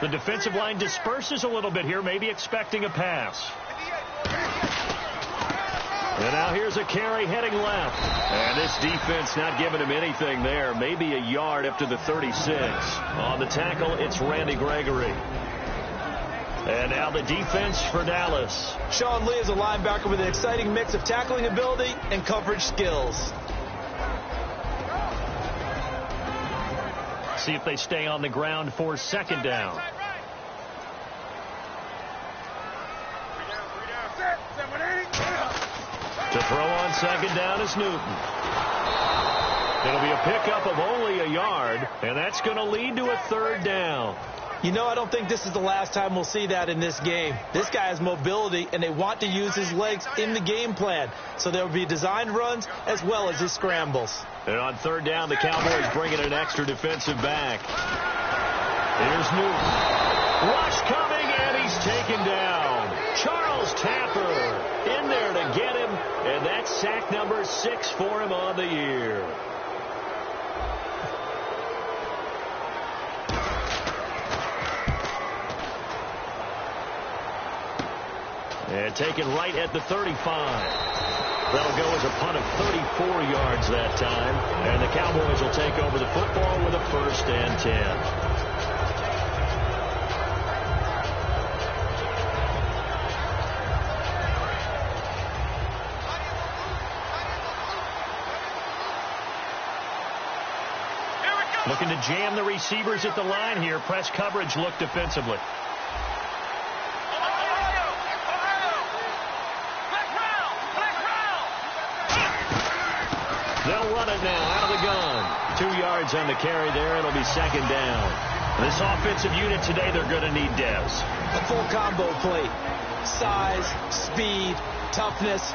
The defensive line disperses a little bit here, maybe expecting a pass. And now here's a carry heading left. And this defense not giving him anything there. Maybe a yard up to the 36. On the tackle, it's Randy Gregory. And now the defense for Dallas. Sean Lee is a linebacker with an exciting mix of tackling ability and coverage skills. See if they stay on the ground for second down. To throw on second down is Newton. It'll be a pickup of only a yard, and that's going to lead to a third down. You know, I don't think this is the last time we'll see that in this game. This guy has mobility, and they want to use his legs in the game plan. So there will be designed runs as well as his scrambles. And on third down, the Cowboys bring in an extra defensive back. Here's Newton. Rush coming, and he's taken down. Charles Tapper in there to get him, and that's sack number 6 for him on the year. And taken right at the 35. That'll go as a punt of 34 yards that time. And the Cowboys will take over the football with a 1st and 10. Looking to jam the receivers at the line here. Press coverage look defensively. They'll run it now out of the gun. 2 yards on the carry there. It'll be second down. This offensive unit today, they're going to need depth. A full combo plate. Size, speed, toughness,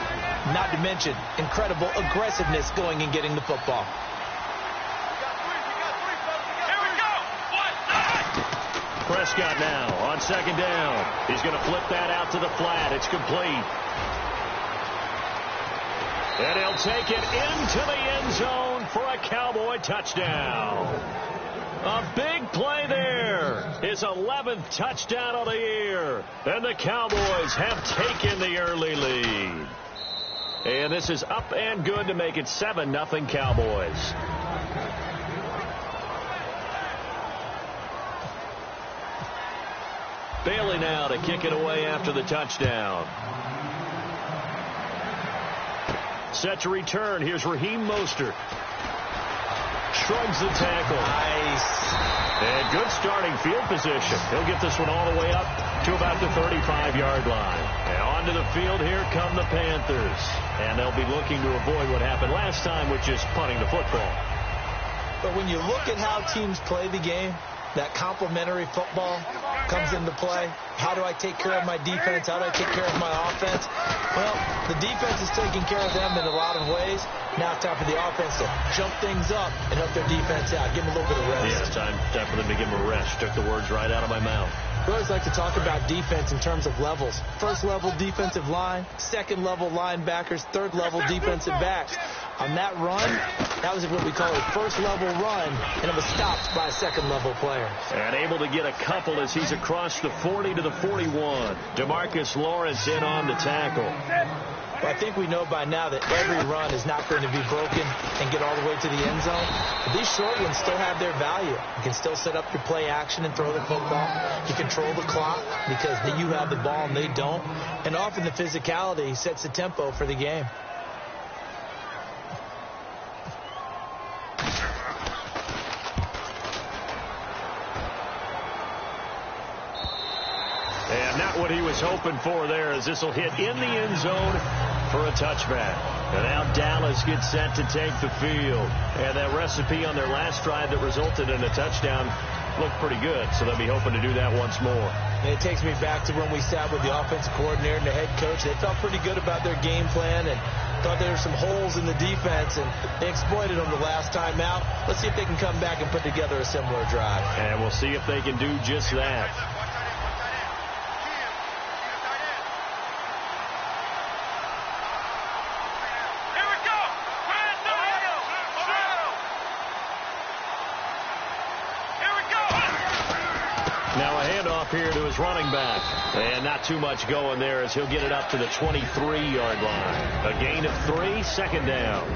not to mention incredible aggressiveness going and getting the football. Prescott now on second down. He's going to flip that out to the flat. It's complete. And he'll take it into the end zone for a Cowboy touchdown. A big play there. His 11th touchdown of the year. And the Cowboys have taken the early lead. And this is up and good to make it 7-0 Cowboys. Bailey now to kick it away after the touchdown. Set to return. Here's Raheem Mostert. Shrugs the tackle. Nice. And good starting field position. He'll get this one all the way up to about the 35-yard line. And onto the field here come the Panthers. And they'll be looking to avoid what happened last time, which is punting the football. But when you look at how teams play the game, that complementary football comes into play. How do I take care of my defense? How do I take care of my offense? Well, the defense is taking care of them in a lot of ways. Now it's time for the offense to jump things up and help their defense out. Give them a little bit of rest. Yeah, it's time for them to give them a rest. Took the words right out of my mouth. We always like to talk about defense in terms of levels. First level defensive line, second level linebackers, third level defensive backs. On that run, that was what we call a first level run, and it was stopped by a second level player. And able to get a couple as he's across the 40 to the 41. DeMarcus Lawrence in on the tackle. But I think we know by now that every run is not going to be broken and get all the way to the end zone. But these short ones still have their value. You can still set up your play action and throw the football. You control the clock because you have the ball and they don't. And often the physicality sets the tempo for the game. And not what he was hoping for there, as this will hit in the end zone for a touchback. And now Dallas gets set to take the field. And that recipe on their last drive that resulted in a touchdown looked pretty good, so they'll be hoping to do that once more. And it takes me back to when we sat with the offensive coordinator and the head coach. They felt pretty good about their game plan and thought there were some holes in the defense, and they exploited them the last time out. Let's see if they can come back and put together a similar drive. And we'll see if they can do just that. here to his running back. And not too much going there as he'll get it up to the 23-yard line. A gain of 3, second down.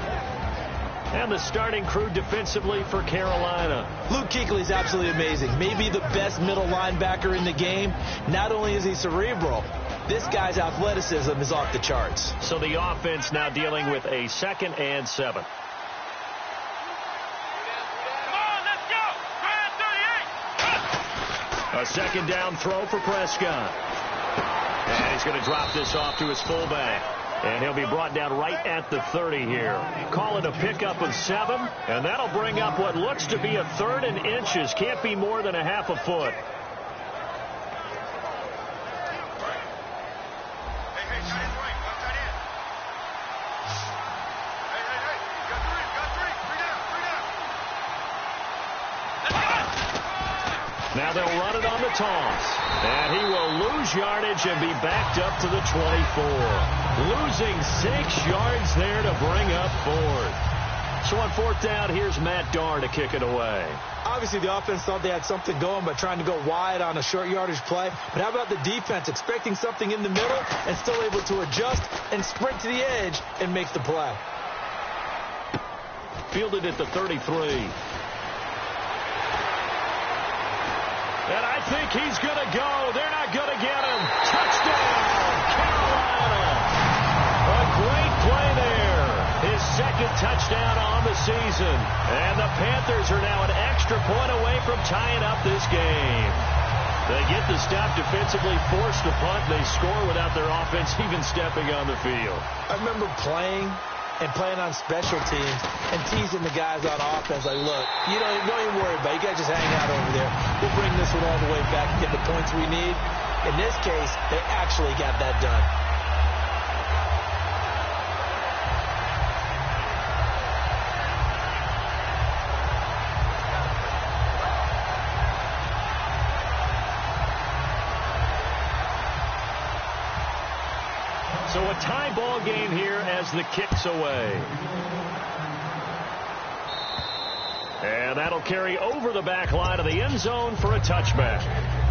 And the starting crew defensively for Carolina. Luke Kuechly's absolutely amazing. Maybe the best middle linebacker in the game. Not only is he cerebral, this guy's athleticism is off the charts. So the offense now dealing with a 2nd and 7. A second down throw for Prescott. And he's going to drop this off to his fullback. And he'll be brought down right at the 30 here. Call it a pickup of 7. And that'll bring up what looks to be a 3rd and inches. Can't be more than a half a foot. Now they'll run it on the toss. And he will lose yardage and be backed up to the 24. Losing 6 yards there to bring up 4th. So on 4th down, here's Matt Darr to kick it away. Obviously, the offense thought they had something going by trying to go wide on a short yardage play. But how about the defense expecting something in the middle and still able to adjust and sprint to the edge and make the play? Fielded at the 33. And I think he's going to go. They're not going to get him. Touchdown, Carolina. A great play there. His 2nd touchdown on the season. And the Panthers are now an extra point away from tying up this game. They get the stop defensively, force the punt. They score without their offense even stepping on the field. I remember playing on special teams and teasing the guys on offense like, look, don't even worry about it. You guys just hang out over there. We'll bring this one all the way back and get the points we need. In this case, they actually got that done. So a tie ball game here as the kick's away. And that'll carry over the back line of the end zone for a touchback.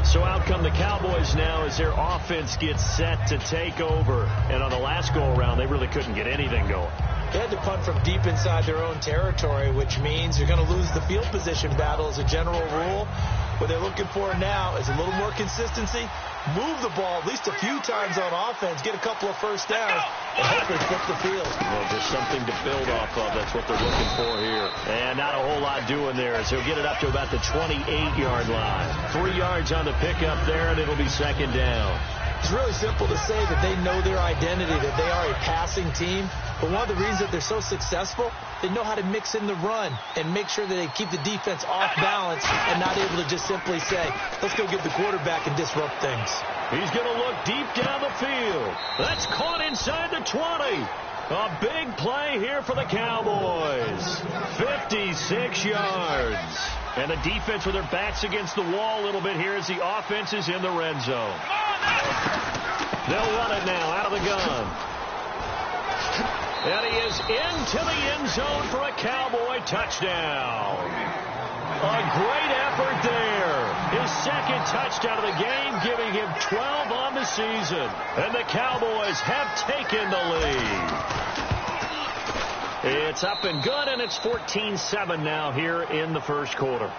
So out come the Cowboys now as their offense gets set to take over. And on the last go-around, they really couldn't get anything going. They had to punt from deep inside their own territory, which means you're going to lose the field position battle as a general rule. What they're looking for now is a little more consistency, move the ball at least a few times on offense, get a couple of first downs, and hopefully flip the field. Well, just something to build off of. That's what they're looking for here. And not a whole lot doing there as he'll get it up to about the 28-yard line. 3 yards on the pickup there, and it'll be 2nd down. It's really simple to say that they know their identity, that they are a passing team. But one of the reasons that they're so successful, they know how to mix in the run and make sure that they keep the defense off balance and not able to just simply say, let's go get the quarterback and disrupt things. He's going to look deep down the field. That's caught inside the 20. A big play here for the Cowboys. 56 yards. And the defense with their backs against the wall a little bit here as the offense is in the red zone. They'll run it now out of the gun. And he is into the end zone for a Cowboy touchdown. A great effort there. His 2nd touchdown of the game, giving him 12 on the season. And the Cowboys have taken the lead. It's up and good, and it's 14-7 now here in the first quarter.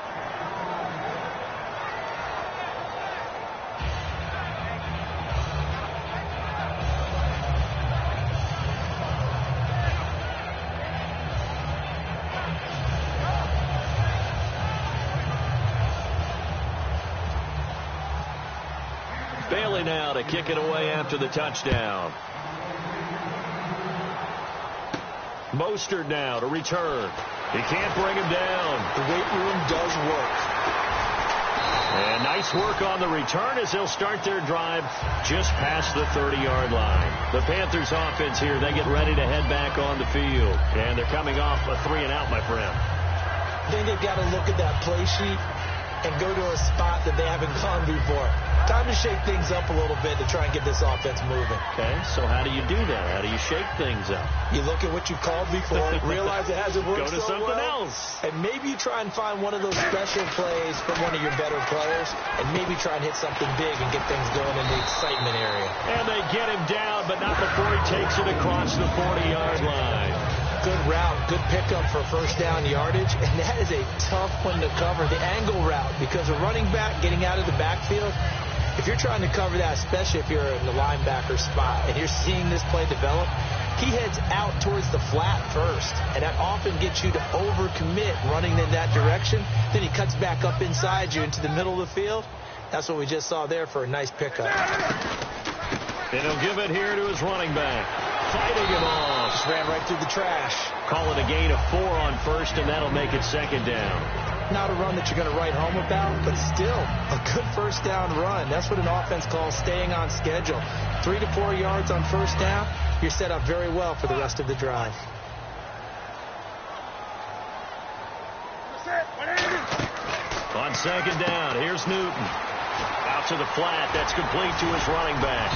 Bailey now to kick it away after the touchdown. Mostert now to return. He can't bring him down. The weight room does work. And nice work on the return as they'll start their drive just past the 30-yard line. The Panthers offense here, they get ready to head back on the field. And they're coming off a 3-and-out, my friend. Then they've got to look at that play sheet and go to a spot that they haven't gone before. Time to shake things up a little bit to try and get this offense moving. Okay, so how do you do that? How do you shake things up? You look at what you called before, realize it hasn't worked Go to so something well, else. and maybe you try and find one of those special plays from one of your better players, and maybe try and hit something big and get things going in the excitement area. And they get him down, but not before he takes it across the 40-yard line. Good route, good pickup for first down yardage, and that is a tough one to cover, the angle route, because a running back getting out of the backfield, if you're trying to cover that, especially if you're in the linebacker spot and you're seeing this play develop, he heads out towards the flat first, and that often gets you to overcommit running in that direction. Then he cuts back up inside you into the middle of the field. That's what we just saw there for a nice pickup. And he'll give it here to his running back. Fighting him off. Just ran right through the trash. Call it a gain of 4 on first, and that'll make it second down. Not a run that you're going to write home about, but still a good first down run. That's what an offense calls staying on schedule. 3 to 4 yards on first down, you're set up very well for the rest of the drive. On second down, here's Newton. Out to the flat, that's complete to his running back.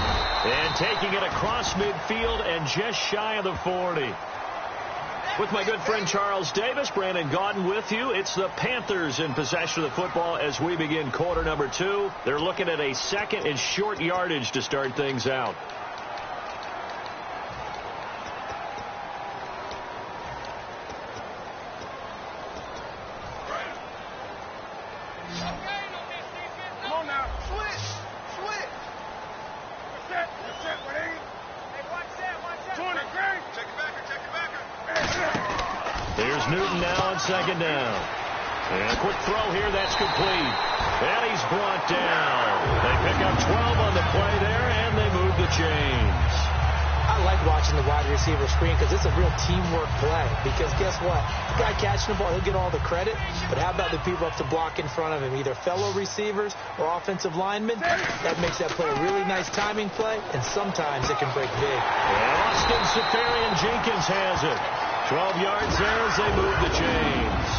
And taking it across midfield and just shy of the 40. With my good friend Charles Davis, Brandon Gaudin with you. It's the Panthers in possession of the football as we begin quarter number 2. They're looking at a second and short yardage to start things out. Come on now. Switch. That's it. What ain't? Hey, watch that. 20. Check it back. There's Newton now on second down. And a quick throw here, that's complete. And he's brought down. They pick up 12 on the play there, and they move the chains. I like watching the wide receiver screen because it's a real teamwork play. Because guess what? The guy catching the ball, he'll get all the credit. But how about the people up to block in front of him, either fellow receivers or offensive linemen? That makes that play a really nice timing play, and sometimes it can break big. And Austin Safarian-Jenkins has it. 12 yards there as they move the chains.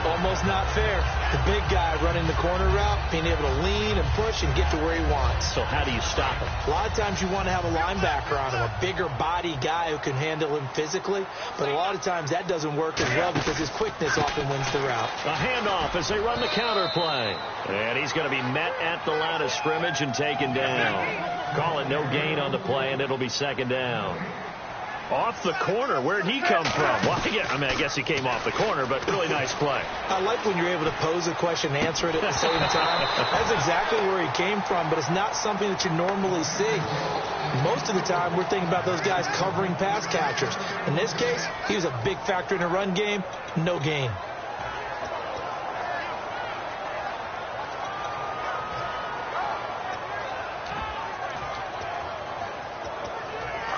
Almost not fair. The big guy running the corner route, being able to lean and push and get to where he wants. So how do you stop him? A lot of times you want to have a linebacker on him, a bigger body guy who can handle him physically. But a lot of times that doesn't work as well because his quickness often wins the route. A handoff as they run the counter play. And he's going to be met at the line of scrimmage and taken down. Call it no gain on the play, and it'll be second down. Off the corner. Where'd he come from? Well, I guess he came off the corner, but really nice play. I like when you're able to pose a question and answer it at the same time. That's exactly where he came from, but it's not something that you normally see. Most of the time, we're thinking about those guys covering pass catchers. In this case, he was a big factor in the run game. No gain.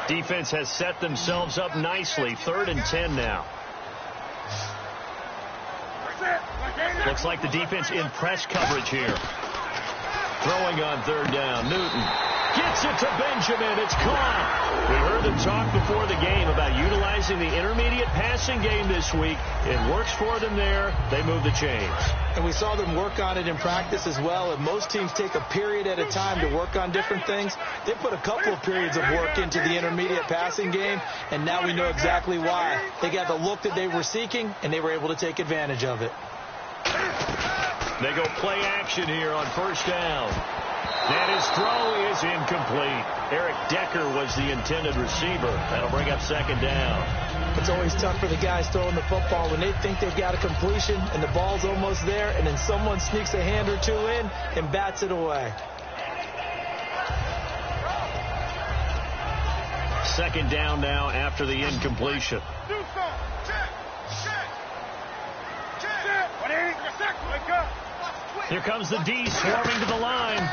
Defense has set themselves up nicely. 3rd and 10 now. Looks like the defense in press coverage here. Throwing on 3rd down. Newton gets it to Benjamin. It's caught. We heard them talk before the game about utilizing the intermediate passing game this week. It works for them there. They move the chains. And we saw them work on it in practice as well. And most teams take a period at a time to work on different things. They put a couple of periods of work into the intermediate passing game, and now we know exactly why. They got the look that they were seeking, and they were able to take advantage of it. They go play action here on first down. And his throw is incomplete. Eric Decker was the intended receiver. That'll bring up second down. It's always tough for the guys throwing the football when they think they've got a completion and the ball's almost there, and then someone sneaks a hand or two in and bats it away. Second down now after the incompletion. Here comes the D swarming to the line.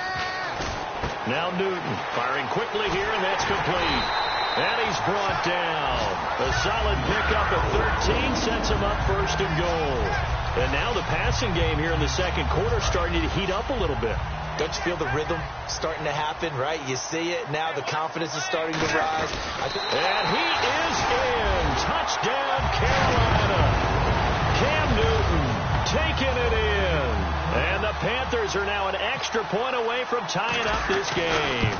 Now Newton firing quickly here, and that's complete. And he's brought down. A solid pickup at 13 sets him up 1st and goal. And now the passing game here in the second quarter starting to heat up a little bit. Don't you feel the rhythm starting to happen, right? You see it. Now the confidence is starting to rise. And he is in. Touchdown, Carolina. Cam Newton taking it in. And the Panthers are now an extra point away from tying up this game.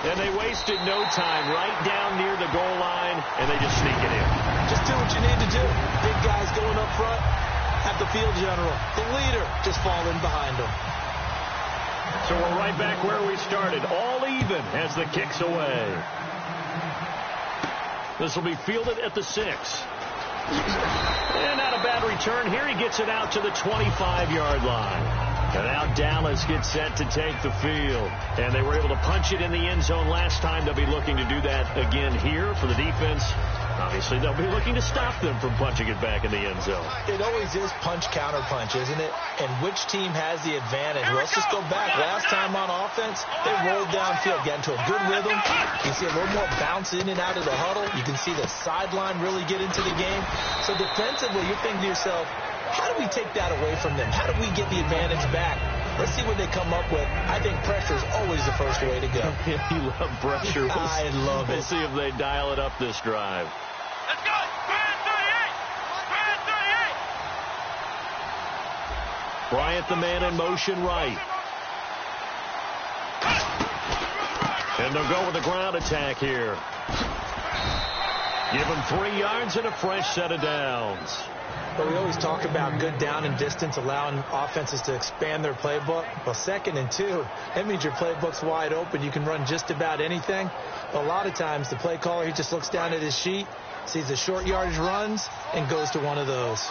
And they wasted no time right down near the goal line, and they just sneak it in. Just do what you need to do. Big guys going up front. Have the field general, the leader, just fall in behind them. So we're right back where we started. All even as the kick's away. This will be fielded at the 6. And not a bad return here. He gets it out to the 25-yard line. And now Dallas gets set to take the field. And they were able to punch it in the end zone last time. They'll be looking to do that again here for the defense. Obviously, they'll be looking to stop them from punching it back in the end zone. It always is punch-counter-punch, isn't it? And which team has the advantage? Well, let's just go back. Last time on offense, they rolled downfield, got into a good rhythm. You can see a little more bounce in and out of the huddle. You can see the sideline really get into the game. So defensively, you're thinking to yourself, how do we take that away from them? How do we get the advantage back? Let's see what they come up with. I think pressure is always the first way to go. You love pressure. I love it. We'll see if they dial it up this drive. Let's go. 38. Bryant, the man in motion right. And they'll go with the ground attack here. Give them 3 yards and a fresh set of downs. But we always talk about good down and distance, allowing offenses to expand their playbook. Well, 2nd and 2, that means your playbook's wide open. You can run just about anything. But a lot of times, the play caller, he just looks down at his sheet, sees the short yardage runs, and goes to one of those.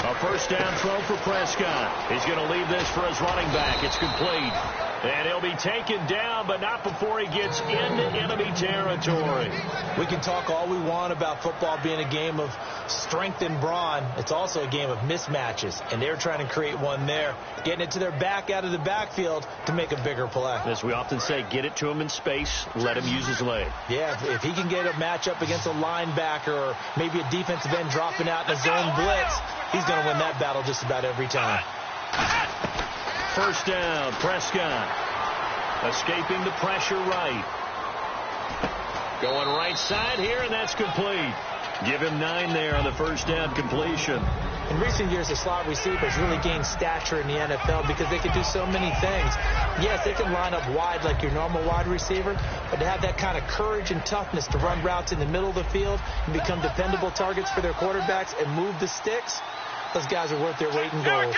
A first down throw for Prescott. He's going to leave this for his running back. It's complete. And he'll be taken down, but not before he gets into enemy territory. We can talk all we want about football being a game of strength and brawn. It's also a game of mismatches, and they're trying to create one there, getting it to their back out of the backfield to make a bigger play. As we often say, get it to him in space, let him use his leg. Yeah, if he can get a matchup against a linebacker or maybe a defensive end dropping out in a zone blitz, he's going to win that battle just about every time. First down, Prescott. Escaping the pressure right. Going right side here, and that's complete. Give him 9 there on the first down completion. In recent years, the slot receivers really gained stature in the NFL because they can do so many things. Yes, they can line up wide like your normal wide receiver, but to have that kind of courage and toughness to run routes in the middle of the field and become dependable targets for their quarterbacks and move the sticks, those guys are worth their weight in gold.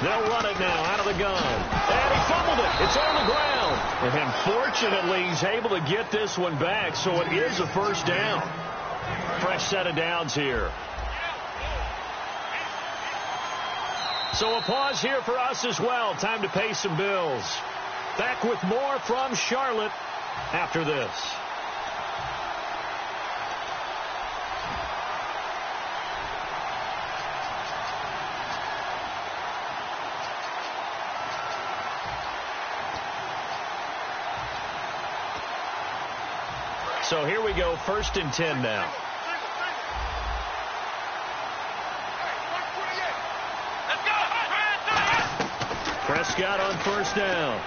They'll run it now out of the gun. And he fumbled it. It's on the ground. And fortunately, he's able to get this one back, so it is a first down. Fresh set of downs here. So a pause here for us as well. Time to pay some bills. Back with more from Charlotte after this. So here we go, 1st and 10 now. Prescott on first down.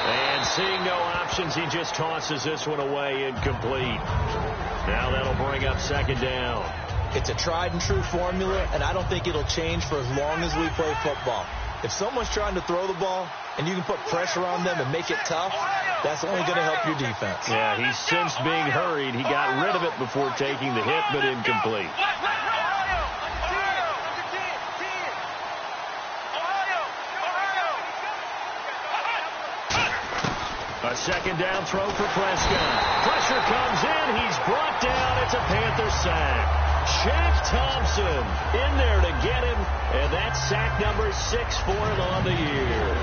And seeing no options, he just tosses this one away, incomplete. Now that'll bring up 2nd down. It's a tried and true formula, and I don't think it'll change for as long as we play football. If someone's trying to throw the ball and you can put pressure on them and make it tough, that's only going to help your defense. Yeah, he's since being hurried. He got rid of it before taking the hit, but incomplete. A 2nd down throw for Prescott. Pressure comes in. He's brought down. It's a Panther sack. Shaq Thompson in there to get him, and that's sack number 6 for him on the year.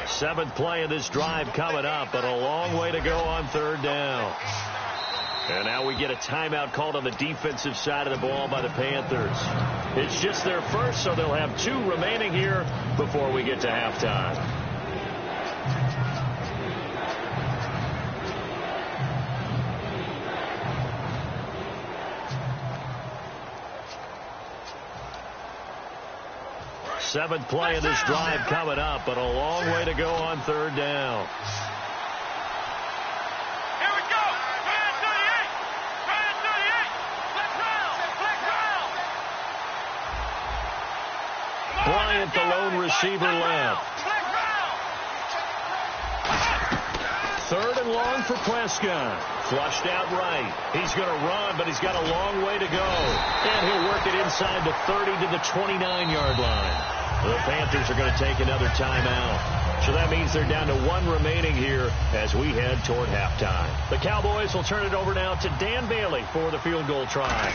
Seventh play of this drive coming up, but a long way to go on 3rd down. And now we get a timeout called on the defensive side of the ball by the Panthers. It's just their first, so they'll have 2 remaining here before we get to halftime. Seventh play of this drive coming up, but a long way to go on third down. Here we go. Ryan 38. Ryan 38. Let's roll. Let's roll. Bryant, the lone receiver, left. Third and long for Prescott. Flushed out right. He's going to run, but he's got a long way to go. And he'll work it inside the 30 to the 29-yard line. The Panthers are going to take another timeout. So that means they're down to 1 remaining here as we head toward halftime. The Cowboys will turn it over now to Dan Bailey for the field goal try.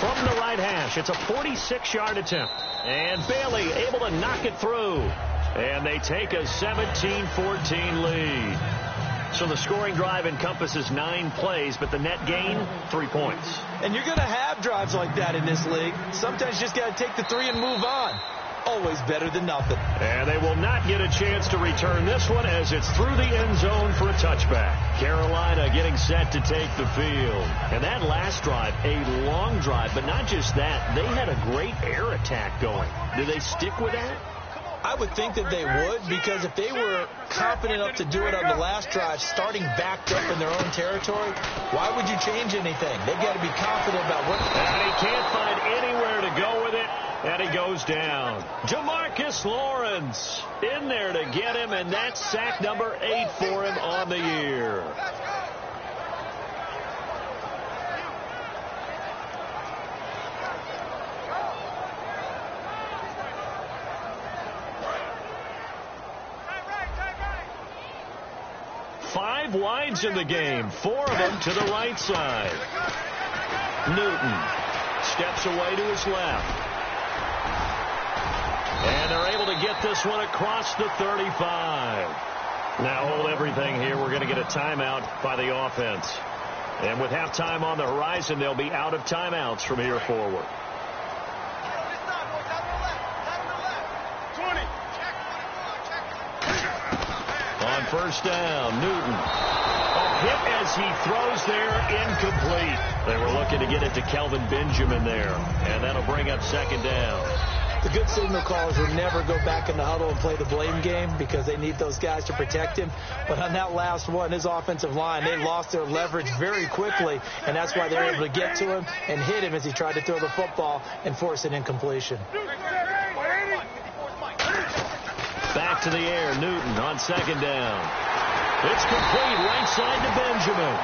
From the right hash, it's a 46-yard attempt. And Bailey able to knock it through. And they take a 17-14 lead. So the scoring drive encompasses 9 plays, but the net gain, 3 points. And you're going to have drives like that in this league. Sometimes you just got to take the 3 and move on. Always better than nothing. And they will not get a chance to return this one as it's through the end zone for a touchback. Carolina getting set to take the field. And that last drive, a long drive, but not just that. They had a great air attack going. Do they stick with that? I would think that they would, because if they were confident enough to do it on the last drive, starting backed up in their own territory, why would you change anything? They've got to be confident about what... And he can't find anywhere to go with it, and he goes down. Jamarcus Lawrence in there to get him, and that's sack number 8 for him on the year. Five wides in the game, 4 of them to the right side. Newton steps away to his left. And they're able to get this one across the 35. Now hold everything here. We're going to get a timeout by the offense. And with halftime on the horizon, they'll be out of timeouts from here forward. 20. On first down, Newton. A hit as he throws there, incomplete. They were looking to get it to Kelvin Benjamin there. And that'll bring up second down. The good signal callers will never go back in the huddle and play the blame game because they need those guys to protect him. But on that last one, his offensive line, they lost their leverage very quickly, and that's why they're able to get to him and hit him as he tried to throw the football and force an incompletion. Back to the air, Newton on second down. It's complete right side to Benjamin.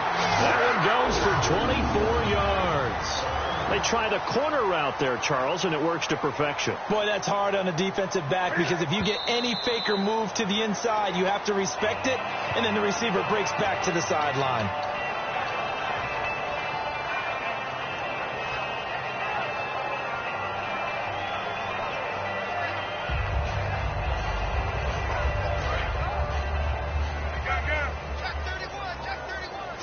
That one goes for 24 yards. They try the corner route there, Charles, and it works to perfection. Boy, that's hard on a defensive back because if you get any fake or move to the inside, you have to respect it, and then the receiver breaks back to the sideline.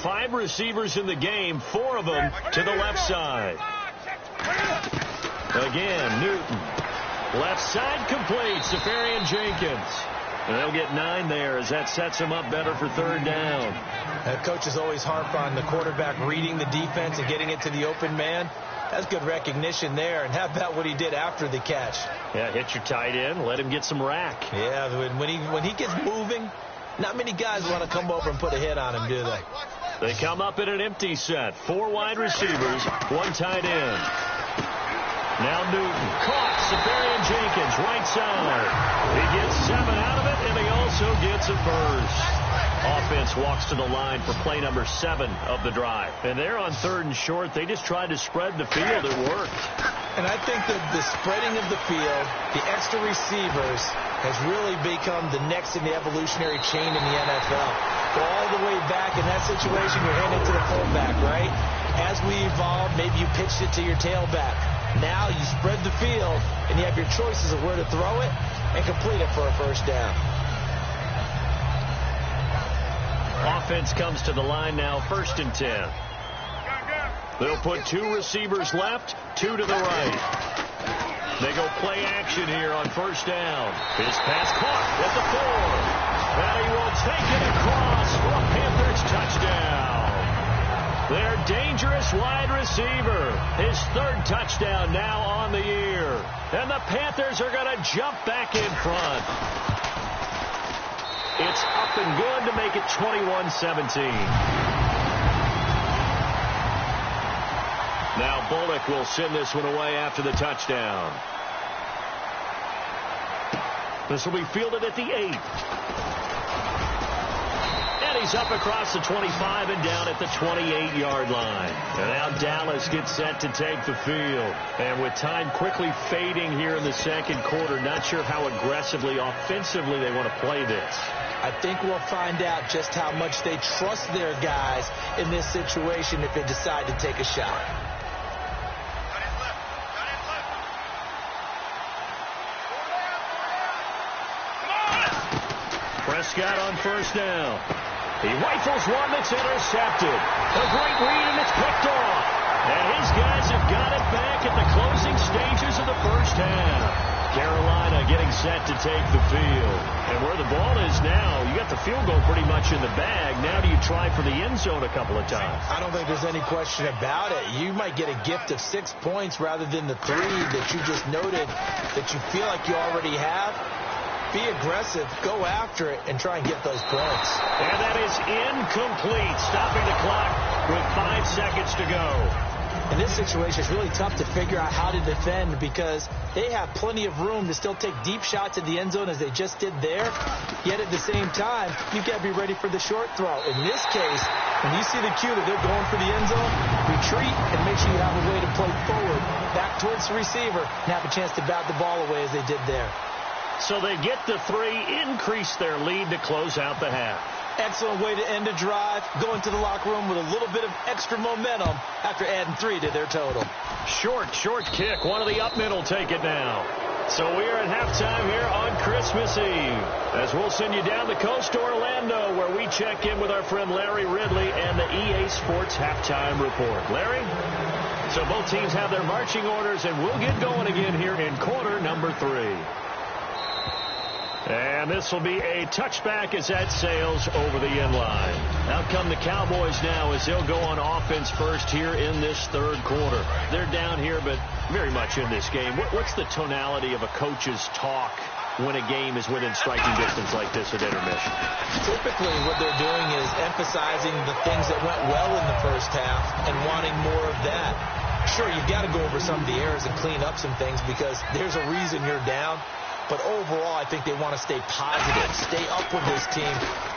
Five receivers in the game, 4 of them to the left side. Again, Newton. Left side complete, Safarian Jenkins. And they'll get 9 there as that sets them up better for third down. Coaches always harp on the quarterback reading the defense and getting it to the open man. That's good recognition there. And how about what he did after the catch? Yeah, hit your tight end, let him get some rack. Yeah, when he gets moving, not many guys want to come over and put a hit on him, do they? They come up in an empty set. 4 wide receivers, 1 tight end. Now Newton. Caught. Safarian Jenkins, right side. He gets 7 out of it, and he also gets a first. Offense walks to the line for play number 7 of the drive. And they're on 3rd and short. They just tried to spread the field. It worked. And I think that the spreading of the field, the extra receivers, has really become the next in the evolutionary chain in the NFL. Go all the way back in that situation, you're handing to the fullback, right? As we evolved, maybe you pitched it to your tailback. Now you spread the field, and you have your choices of where to throw it and complete it for a first down. Offense comes to the line now, 1st and 10. They'll put 2 receivers left, 2 to the right. They go play action here on first down. His pass caught at the 4. And he will take it across for a Panthers touchdown. Their dangerous wide receiver. His 3rd touchdown now on the year. And the Panthers are going to jump back in front. It's up and good to make it 21-17. Now Bullock will send this one away after the touchdown. This will be fielded at the 8. And he's up across the 25 and down at the 28-yard line. And now Dallas gets set to take the field. And with time quickly fading here in the second quarter, not sure how aggressively, offensively they want to play this. I think we'll find out just how much they trust their guys in this situation if they decide to take a shot. Prescott on first down. He rifles one that's intercepted. A great read, and it's picked off. And his guys have got it back at the closing stages of the first half. Carolina getting set to take the field. And where the ball is now, you got the field goal pretty much in the bag. Now do you try for the end zone a couple of times? I don't think there's any question about it. You might get a gift of 6 points rather than the 3 that you just noted that you feel like you already have. Be aggressive, go after it, and try and get those points. And that is incomplete, stopping the clock with 5 seconds to go. In this situation, it's really tough to figure out how to defend because they have plenty of room to still take deep shots at the end zone as they just did there. Yet at the same time, you've got to be ready for the short throw. In this case, when you see the cue that they're going for the end zone, retreat and make sure you have a way to play forward, back towards the receiver, and have a chance to bat the ball away as they did there. So they get the 3, increase their lead to close out the half. Excellent way to end a drive, go into the locker room with a little bit of extra momentum after adding 3 to their total. Short kick. One of the up men will take it now. So we're at halftime here on Christmas Eve. As we'll send you down the coast to Orlando, where we check in with our friend Larry Ridley and the EA Sports Halftime Report. Larry? So both teams have their marching orders, and we'll get going again here in quarter number 3. And this will be a touchback as that sails over the end line. Out come the Cowboys now as they'll go on offense first here in this third quarter. They're down here, but very much in this game. What's the tonality of a coach's talk when a game is within striking distance like this at intermission? Typically, what they're doing is emphasizing the things that went well in the first half and wanting more of that. Sure, you've got to go over some of the errors and clean up some things because there's a reason you're down. But overall, I think they want to stay positive, stay up with this team.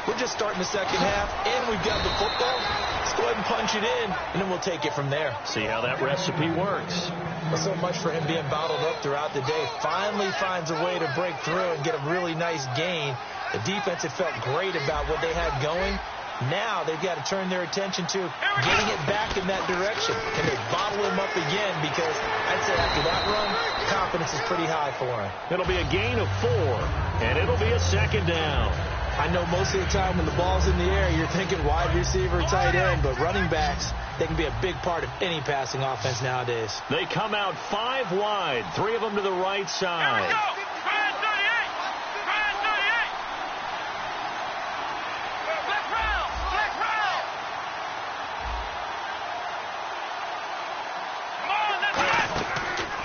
We're just starting the second half, and we've got the football. Let's go ahead and punch it in, and then we'll take it from there. See how that recipe works. Well, so much for him being bottled up throughout the day. Finally finds a way to break through and get a really nice gain. The defense had felt great about what they had going. Now they've got to turn their attention to getting it back in that direction. Can they bottle him up again? Because I'd say after that run, confidence is pretty high for him. It'll be a gain of 4, and it'll be a second down. I know most of the time when the ball's in the air, you're thinking wide receiver, tight end, but running backs, they can be a big part of any passing offense nowadays. They come out 5 wide, 3 of them to the right side.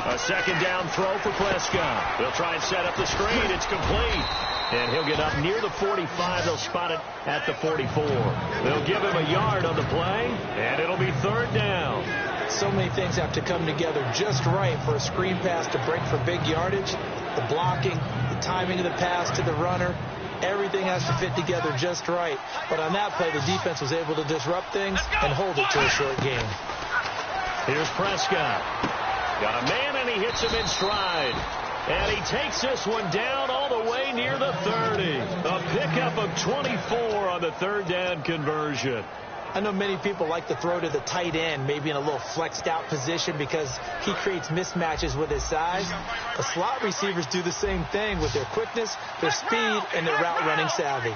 A second down throw for Prescott. They'll try and set up the screen. It's complete. And he'll get up near the 45. They'll spot it at the 44. They'll give him a yard on the play, and it'll be third down. So many things have to come together just right for a screen pass to break for big yardage. The blocking, the timing of the pass to the runner, everything has to fit together just right. But on that play, the defense was able to disrupt things and hold it to a short gain. Here's Prescott. Got a man, and he hits him in stride. And he takes this one down all the way near the 30. A pickup of 24 on the third down conversion. I know many people like to throw to the tight end, maybe in a little flexed out position because he creates mismatches with his size. The slot receivers do the same thing with their quickness, their speed, and their route running savvy.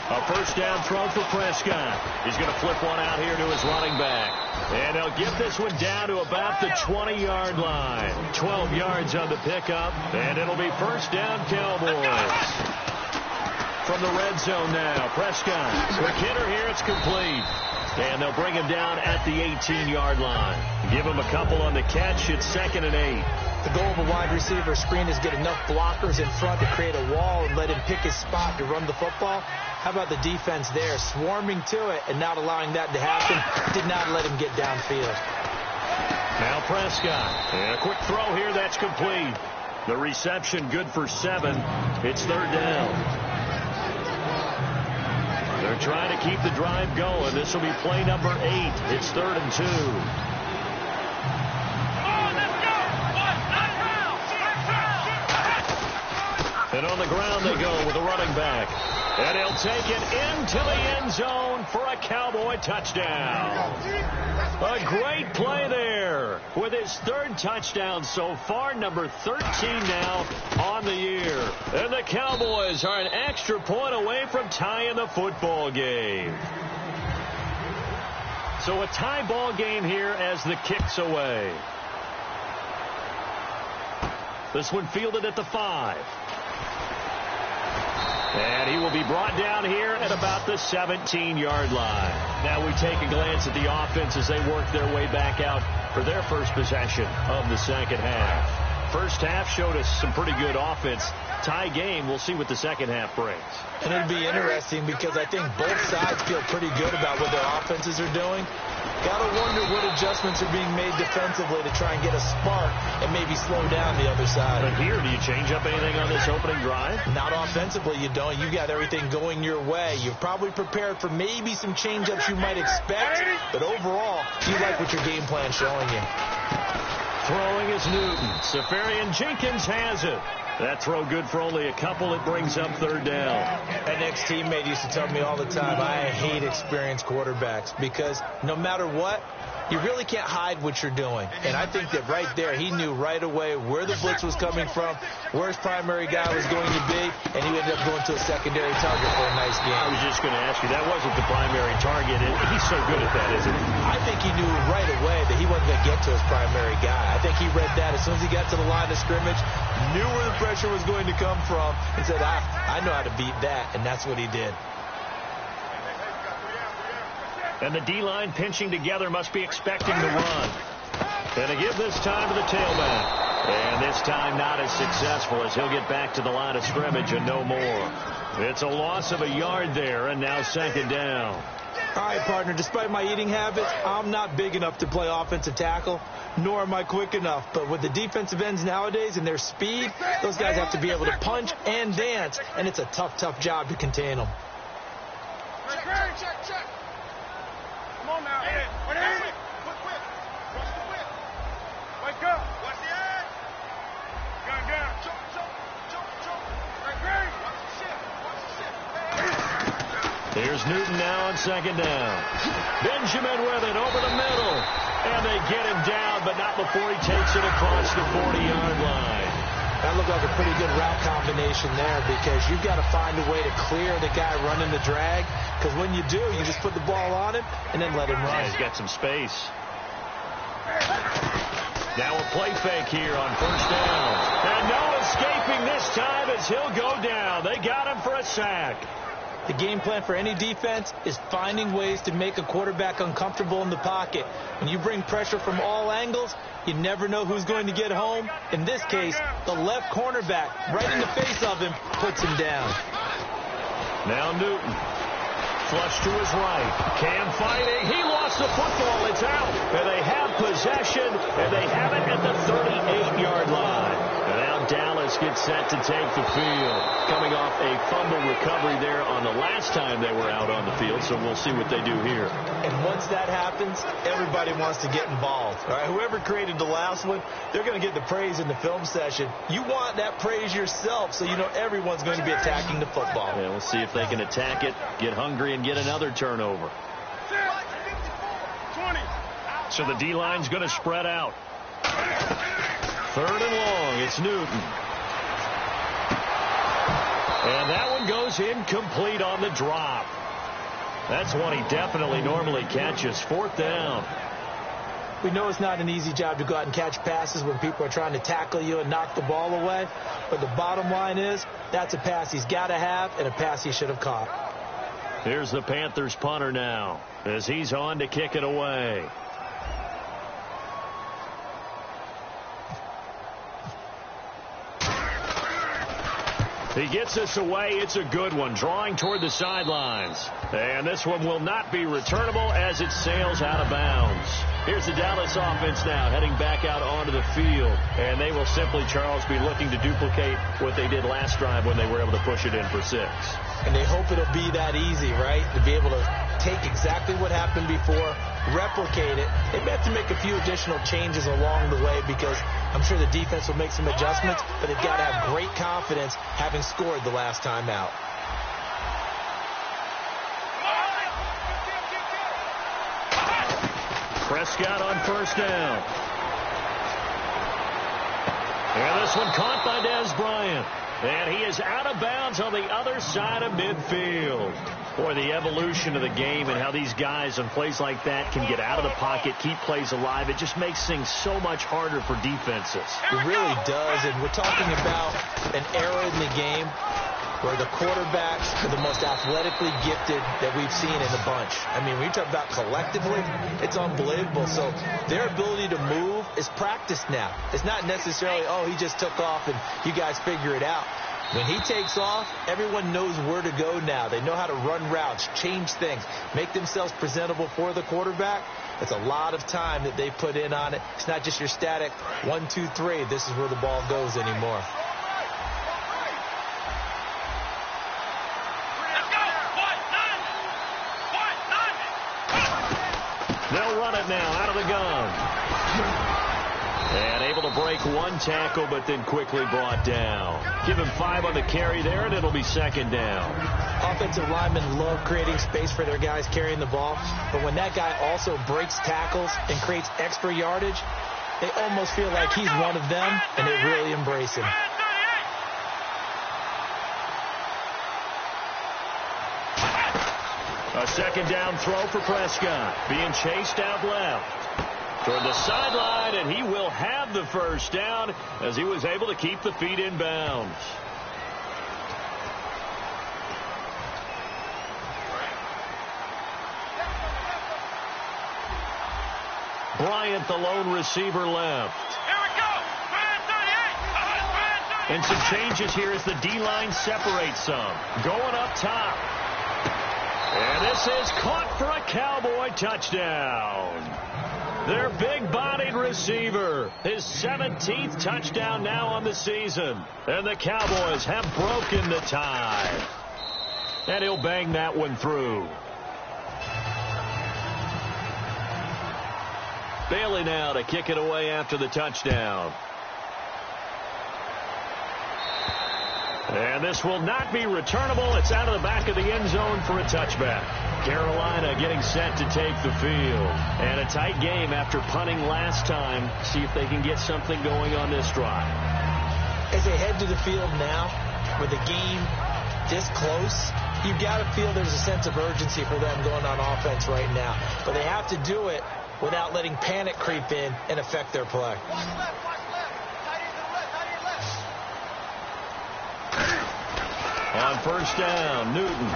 A first down throw for Prescott. He's going to flip one out here to his running back. And they'll get this one down to about the 20-yard line. 12 yards on the pickup, and it'll be first down Cowboys. From the red zone now, Prescott. Quick hitter here, it's complete. And they'll bring him down at the 18-yard line. Give him a couple on the catch. It's 2nd and 8. The goal of a wide receiver screen is get enough blockers in front to create a wall and let him pick his spot to run the football. How about the defense there, swarming to it and not allowing that to happen? Did not let him get downfield. Now Prescott. And a quick throw here, that's complete. The reception good for 7. It's 3rd down. They're trying to keep the drive going. This will be play number 8. It's 3rd and 2. And on the ground they go with a running back. And he'll take it into the end zone for a Cowboy touchdown. A great play there with his 3rd touchdown so far, number 13 now on the year. And the Cowboys are an extra point away from tying the football game. So a tie ball game here as the kick's away. This one fielded at the 5. And he will be brought down here at about the 17-yard line. Now we take a glance at the offense as they work their way back out for their first possession of the second half. First half showed us some pretty good offense. Tie game, we'll see what the second half brings. And it'll be interesting because I think both sides feel pretty good about what their offenses are doing. Got to wonder what adjustments are being made defensively to try and get a spark and maybe slow down the other side. But here, do you change up anything on this opening drive? Not offensively, you don't. You got everything going your way. You're probably prepared for maybe some change-ups you might expect, but overall, you like what your game plan's showing you. Throwing is Newton. Safarian Jenkins has it. That throw good for only a couple. It brings up 3rd down. An ex-teammate used to tell me all the time, I hate experienced quarterbacks because no matter what, you really can't hide what you're doing. And I think that right there, he knew right away where the blitz was coming from, where his primary guy was going to be, and he ended up going to a secondary target for a nice game. I was just going to ask you, that wasn't the primary target. He's so good at that, isn't he? I think he knew right away that he wasn't going to get to his primary guy. I think he read that as soon as he got to the line of scrimmage, knew where the pressure was going to come from, and said, I know how to beat that, and that's what he did. And the D-line pinching together must be expecting the run. And they give this time to the tailback. And this time not as successful as he'll get back to the line of scrimmage and no more. It's a loss of a yard there, and now 2nd down. All right, partner, despite my eating habits, I'm not big enough to play offensive tackle, nor am I quick enough. But with the defensive ends nowadays and their speed, those guys have to be able to punch and dance, and it's a tough, tough job to contain them. Check. Come on now. Hey, quick. Trust the whip. Wake up. Watch the edge. Gun. Choke. Great. Watch the ship. Here's Newton now on 2nd down. Benjamin with it over the middle. And they get him down, but not before he takes it across the 40-yard line. That looked like a pretty good route combination there because you've got to find a way to clear the guy running the drag, because when you do, you just put the ball on him and then let him run. Yeah, he's got some space. Now a play fake here on 1st down. And no escaping this time as he'll go down. They got him for a sack. The game plan for any defense is finding ways to make a quarterback uncomfortable in the pocket. When you bring pressure from all angles, you never know who's going to get home. In this case, the left cornerback, right in the face of him, puts him down. Now Newton. Flush to his right. Cam fighting. He lost the football. It's out. And they have possession, and they have it at the 38-yard line. And now Dallas gets set to take the field. Coming off a fumble recovery there on the last time they were out on the field, so we'll see what they do here. And once that happens, everybody wants to get involved. All right? Whoever created the last one, they're going to get the praise in the film session. You want that praise yourself, so you know everyone's going to be attacking the football. Yeah, we'll see if they can attack it, get hungry, and get another turnover. 20. So the D-line's going to spread out. 3rd and long. It's Newton. And that one goes incomplete on the drop. That's one he definitely normally catches. Fourth down. We know it's not an easy job to go out and catch passes when people are trying to tackle you and knock the ball away. But the bottom line is, that's a pass he's got to have and a pass he should have caught. Here's the Panthers punter now as he's on to kick it away. He gets us away. It's a good one, drawing toward the sidelines. And this one will not be returnable as it sails out of bounds. Here's the Dallas offense now heading back out onto the field. And they will simply, Charles, be looking to duplicate what they did last drive when they were able to push it in for 6. And they hope it'll be that easy, right? To be able to take exactly what happened before, replicate it. They may have to make a few additional changes along the way because I'm sure the defense will make some adjustments, but they've got to have great confidence having scored the last time out. Prescott on first down. And this one caught by Dez Bryant. And he is out of bounds on the other side of midfield. Boy, the evolution of the game and how these guys on plays like that can get out of the pocket, keep plays alive. It just makes things so much harder for defenses. It really does, and we're talking about an era in the game where the quarterbacks are the most athletically gifted that we've seen in the bunch. I mean, when you talk about collectively, it's unbelievable. So their ability to move is practiced now. It's not necessarily, oh, he just took off and you guys figure it out. When he takes off, everyone knows where to go now. They know how to run routes, change things, make themselves presentable for the quarterback. It's a lot of time that they put in on it. It's not just your static 1, 2, 3. This is where the ball goes anymore. They'll run it now out of the gun. And able to break one tackle, but then quickly brought down. Give him 5 on the carry there, and it'll be second down. Offensive linemen love creating space for their guys carrying the ball, but when that guy also breaks tackles and creates extra yardage, they almost feel like he's one of them, and they really embrace him. A second down throw for Prescott. Being chased out left. Toward the sideline, and he will have the first down as he was able to keep the feet in bounds. Bryant, the lone receiver, left. And some changes here as the D-line separates some. Going up top. And this is caught for a Cowboy touchdown. Their big-bodied receiver, his 17th touchdown now on the season. And the Cowboys have broken the tie. And he'll bang that one through. Bailey now to kick it away after the touchdown. And this will not be returnable. It's out of the back of the end zone for a touchback. Carolina getting set to take the field. And a tight game after punting last time. See if they can get something going on this drive. As they head to the field now, with the game this close, you've got to feel there's a sense of urgency for them going on offense right now. But they have to do it without letting panic creep in and affect their play. On first down, Newton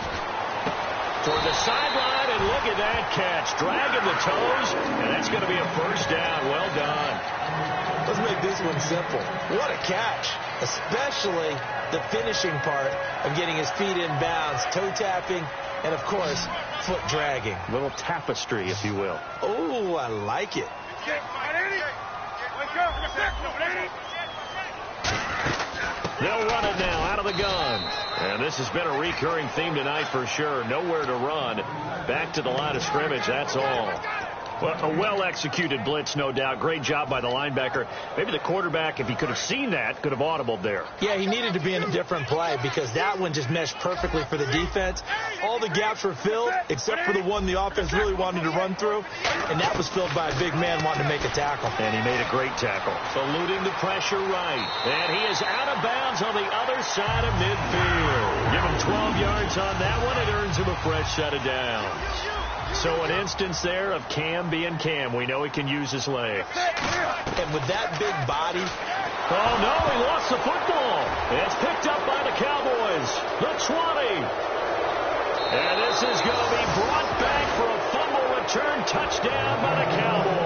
toward the sideline, and look at that catch. Dragging the toes, and that's going to be a first down. Well done. Let's make this one simple. What a catch, especially the finishing part of getting his feet in bounds, toe tapping, and, of course, foot dragging. A little tapestry, if you will. Oh, I like it. They'll run it now out of the gun. And this has been a recurring theme tonight for sure. Nowhere to run. Back to the line of scrimmage, that's all. Well, a well-executed blitz, no doubt. Great job by the linebacker. Maybe the quarterback, if he could have seen that, could have audibled there. Yeah, he needed to be in a different play because that one just meshed perfectly for the defense. All the gaps were filled except for the one the offense really wanted to run through, and that was filled by a big man wanting to make a tackle. And he made a great tackle. Eluding the pressure right. And he is out of bounds on the other side of midfield. Give him 12 yards on that one. It earns him a fresh set of downs. So an instance there of Cam being Cam. We know he can use his legs. And with that big body. Oh, no, he lost the football. It's picked up by the Cowboys. The 20. And this is going to be brought back for a fumble return touchdown by the Cowboys.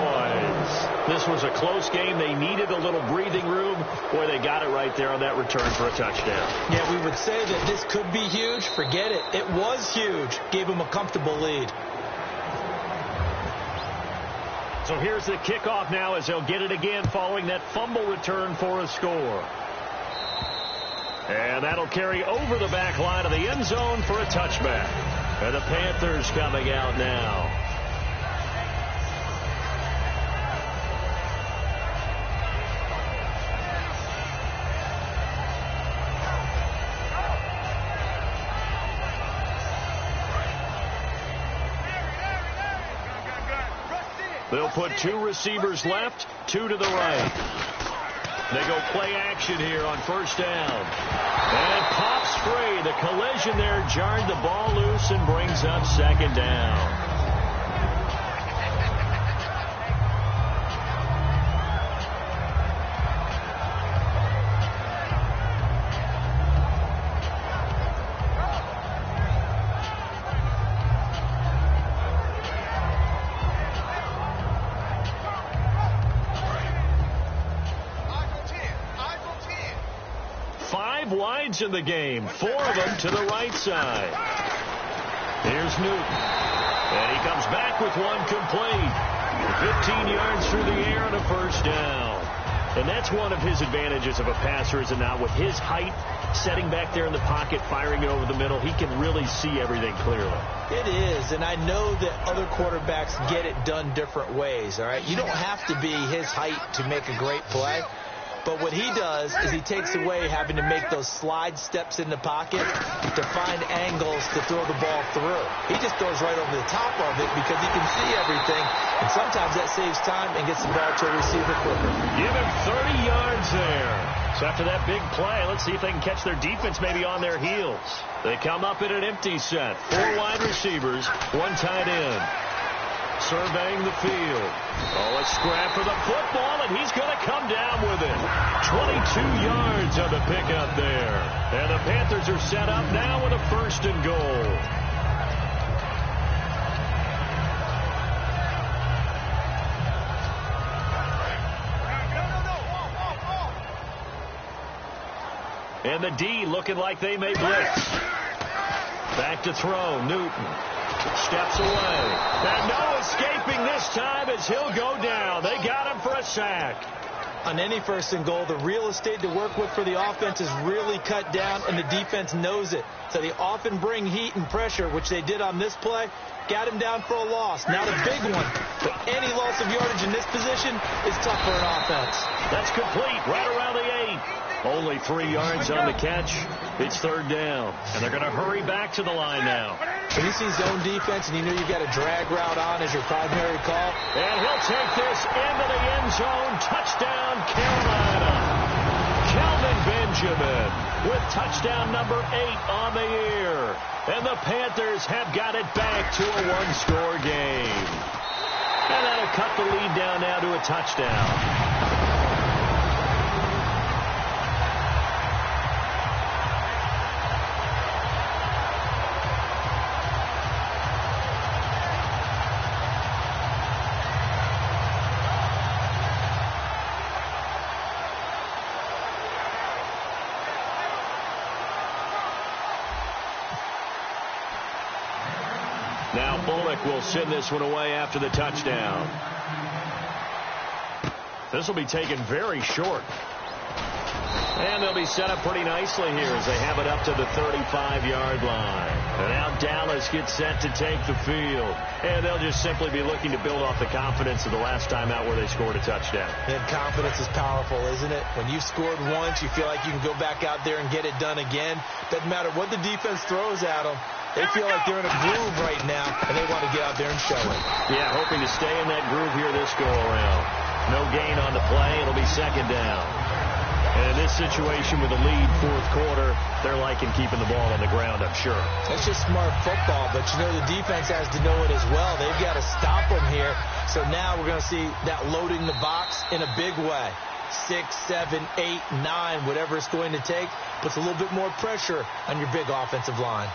This was a close game. They needed a little breathing room. Boy, they got it right there on that return for a touchdown. Yeah, we would say that this could be huge. Forget it. It was huge. Gave him a comfortable lead. So here's the kickoff now as they'll get it again following that fumble return for a score. And that'll carry over the back line of the end zone for a touchback. And the Panthers coming out now. They'll put 2 receivers left, 2 to the right. They go play action here on first down. And it pops free. The collision there jarred the ball loose and brings up second down. Wides in the game, 4 of them to the right side. Here's Newton. And he comes back with one complete. 15 yards through the air and a first down. And that's one of his advantages of a passer, is it not? With his height, setting back there in the pocket, firing it over the middle, he can really see everything clearly. It is, and I know that other quarterbacks get it done different ways, all right? You don't have to be his height to make a great play. But what he does is he takes away having to make those slide steps in the pocket to find angles to throw the ball through. He just throws right over the top of it because he can see everything. And sometimes that saves time and gets the ball to a receiver quicker. Give him 30 yards there. So after that big play, let's see if they can catch their defense maybe on their heels. They come up in an empty set. 4 wide receivers, 1 tight end. Surveying the field. Oh, a scrap for the football, and he's going to come down with it. 22 yards on the pickup there. And the Panthers are set up now with a first and goal. And the D looking like they may blitz. Back to throw, Newton. Steps away. And no escaping this time as he'll go down. They got him for a sack. On any first and goal, the real estate to work with for the offense is really cut down, and the defense knows it. So they often bring heat and pressure, which they did on this play. Got him down for a loss. Not a big one, but any loss of yardage in this position is tough for an offense. That's complete right around the 8. Only 3 yards on the catch. It's third down, and they're going to hurry back to the line now. When you see zone defense and you know you've got a drag route on as your primary call. And he'll take this into the end zone. Touchdown, Carolina. Kelvin Benjamin with touchdown number 8 on the year. And the Panthers have got it back to a 1-score game. And that'll cut the lead down now to a touchdown. Now Bullock will send this one away after the touchdown. This will be taken very short. And they'll be set up pretty nicely here as they have it up to the 35-yard line. And now Dallas gets set to take the field. And they'll just simply be looking to build off the confidence of the last time out where they scored a touchdown. And confidence is powerful, isn't it? When you've scored once, you feel like you can go back out there and get it done again. Doesn't matter what the defense throws at them. They feel like they're in a groove right now, and they want to get out there and show it. Yeah, hoping to stay in that groove here this go-around. No gain on the play. It'll be second down. And in this situation with a lead fourth quarter, they're liking keeping the ball on the ground, I'm sure. That's just smart football, but you know the defense has to know it as well. They've got to stop them here. So now we're going to see that loading the box in a big way. 6, 7, 8, 9, whatever it's going to take, puts a little bit more pressure on your big offensive line.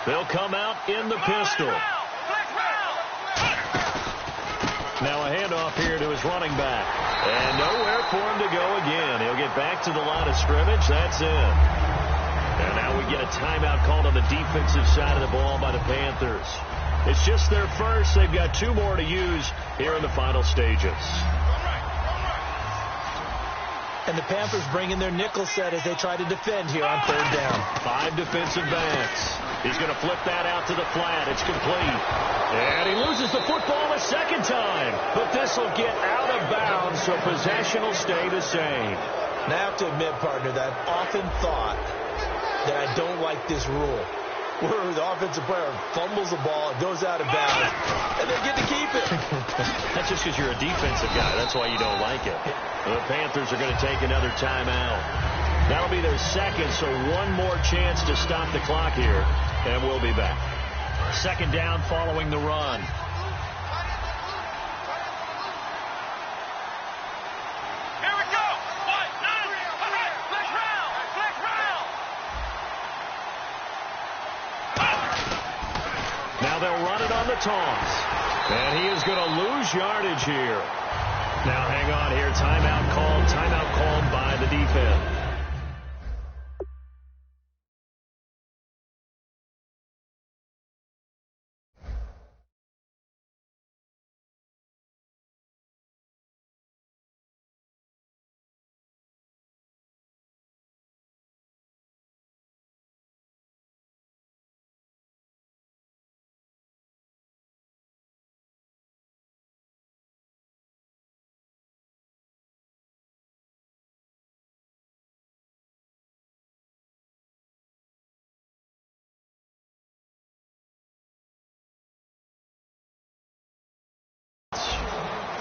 They'll come out in the pistol. Now a handoff here to his running back. And nowhere for him to go again. He'll get back to the line of scrimmage. That's it. And now we get a timeout called on the defensive side of the ball by the Panthers. It's just their first. They've got 2 more to use here in the final stages. And the Panthers bring in their nickel set as they try to defend here on 3rd down. 5 defensive backs. He's going to flip that out to the flat. It's complete. And he loses the football a second time. But this will get out of bounds, so possession will stay the same. Now I have to admit, partner, that I've often thought that I don't like this rule, where the offensive player fumbles the ball, it goes out of bounds, and they get to keep it. That's just because you're a defensive guy. That's why you don't like it. The Panthers are going to take another timeout. That'll be their second, so one more chance to stop the clock here, and we'll be back. 2nd down following the run. Here we go. Flex round. Now they'll run it on the toss. And he is going to lose yardage here. Now hang on here. Timeout called by the defense.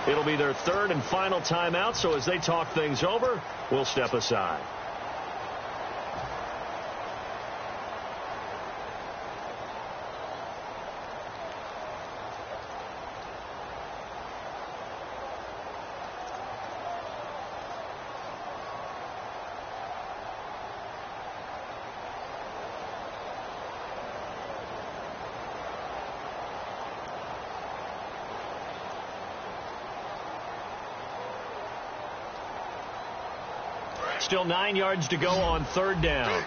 It'll be their 3rd and final timeout, so as they talk things over, we'll step aside. Still 9 yards to go on 3rd down. Here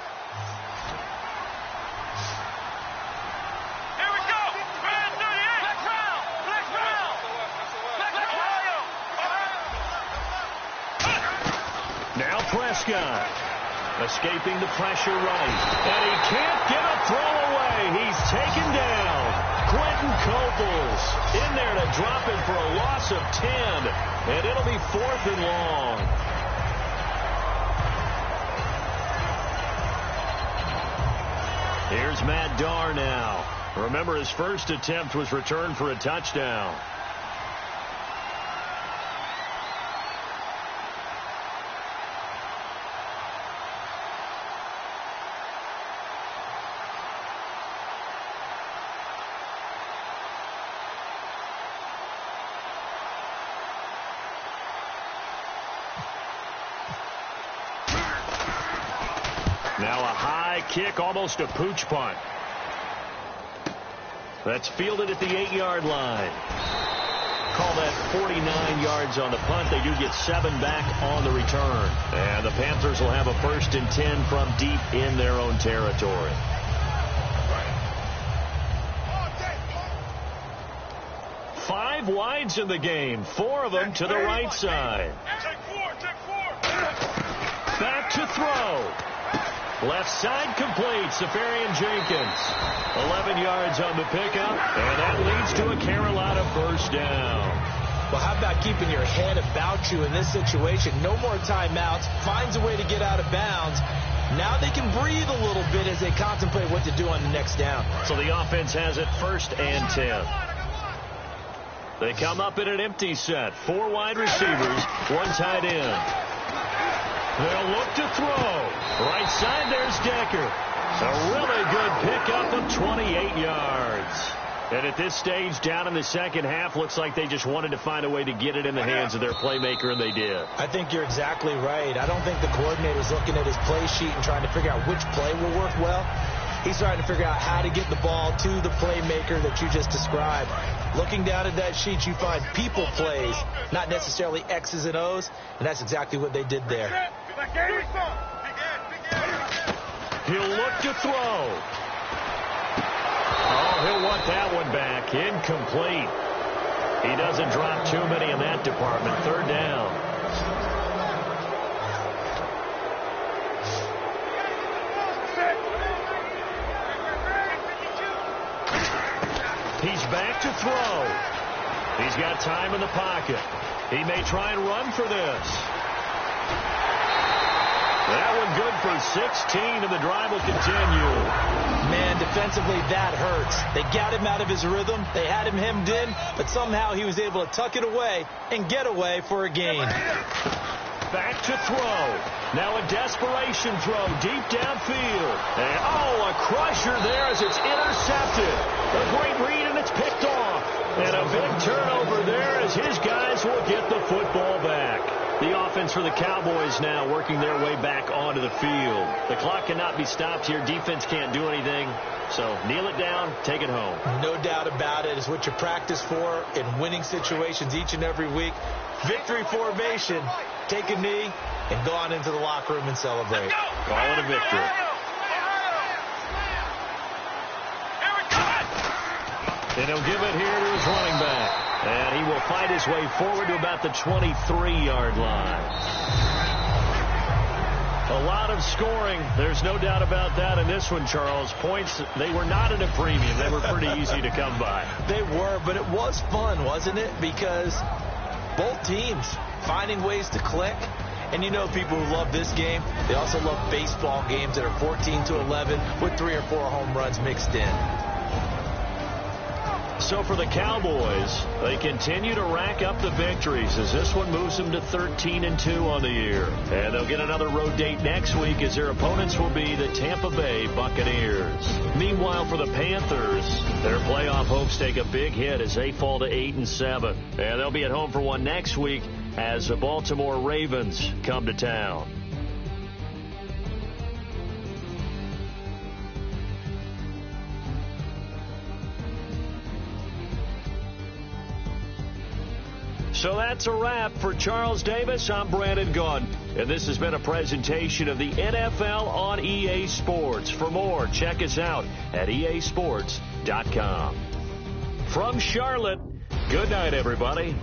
we go. Round 38. Flex round. Now Prescott escaping the pressure right. And he can't get a throw away. He's taken down. Quentin Coples in there to drop him for a loss of 10. And it'll be 4th and long. Here's Matt Darr now. Remember, his first attempt was returned for a touchdown. Now a high kick, almost a pooch punt. That's fielded at the 8-yard line. Call that 49 yards on the punt. They do get 7 back on the return. And the Panthers will have a 1st and 10 from deep in their own territory. Five wides in the game, 4 of them to the right side. Take 4. Back to throw. Left side complete. Safarian Jenkins. 11 yards on the pickup, and that leads to a Carolina 1st down. Well, how about keeping your head about you in this situation? No more timeouts. Finds a way to get out of bounds. Now they can breathe a little bit as they contemplate what to do on the next down. So the offense has it 1st and 10. They come up in an empty set. 4 wide receivers, 1 tight end. They'll look to throw. Right side, there's Decker. A really good pickup of 28 yards. And at this stage, down in the second half, looks like they just wanted to find a way to get it in the hands of their playmaker, and they did. I think you're exactly right. I don't think the coordinator's looking at his play sheet and trying to figure out which play will work well. He's trying to figure out how to get the ball to the playmaker that you just described. Looking down at that sheet, you find people plays, not necessarily X's and O's, and that's exactly what they did there. He'll look to throw. Oh, he'll want that one back. Incomplete. He doesn't drop too many in that department. 3rd down. He's back to throw. He's got time in the pocket. He may try and run for this. That one good for 16, and the drive will continue. Man, defensively, that hurts. They got him out of his rhythm. They had him hemmed in, but somehow he was able to tuck it away and get away for a gain. Back to throw. Now a desperation throw deep downfield. And, a crusher there as it's intercepted. A great read, and it's picked off. And a big turnover there as his guys will get the football back. The offense for the Cowboys now working their way back onto the field. The clock cannot be stopped here. Defense can't do anything. So kneel it down, take it home. No doubt about it. It's what you practice for in winning situations each and every week. Victory formation. Take a knee and go on into the locker room and celebrate. Call it a victory. And he'll give it here to his running back. And he will fight his way forward to about the 23-yard line. A lot of scoring. There's no doubt about that in this one, Charles. Points, they were not at a premium. They were pretty easy to come by. They were, but it was fun, wasn't it? Because both teams finding ways to click. And you know people who love this game, they also love baseball games that are 14-11 with 3 or 4 home runs mixed in. So for the Cowboys, they continue to rack up the victories as this one moves them to 13-2 on the year. And they'll get another road date next week as their opponents will be the Tampa Bay Buccaneers. Meanwhile, for the Panthers, their playoff hopes take a big hit as they fall to 8-7. And they'll be at home for one next week as the Baltimore Ravens come to town. So that's a wrap for Charles Davis. I'm Brandon Gunn, and this has been a presentation of the NFL on EA Sports. For more, check us out at easports.com. From Charlotte, good night, everybody.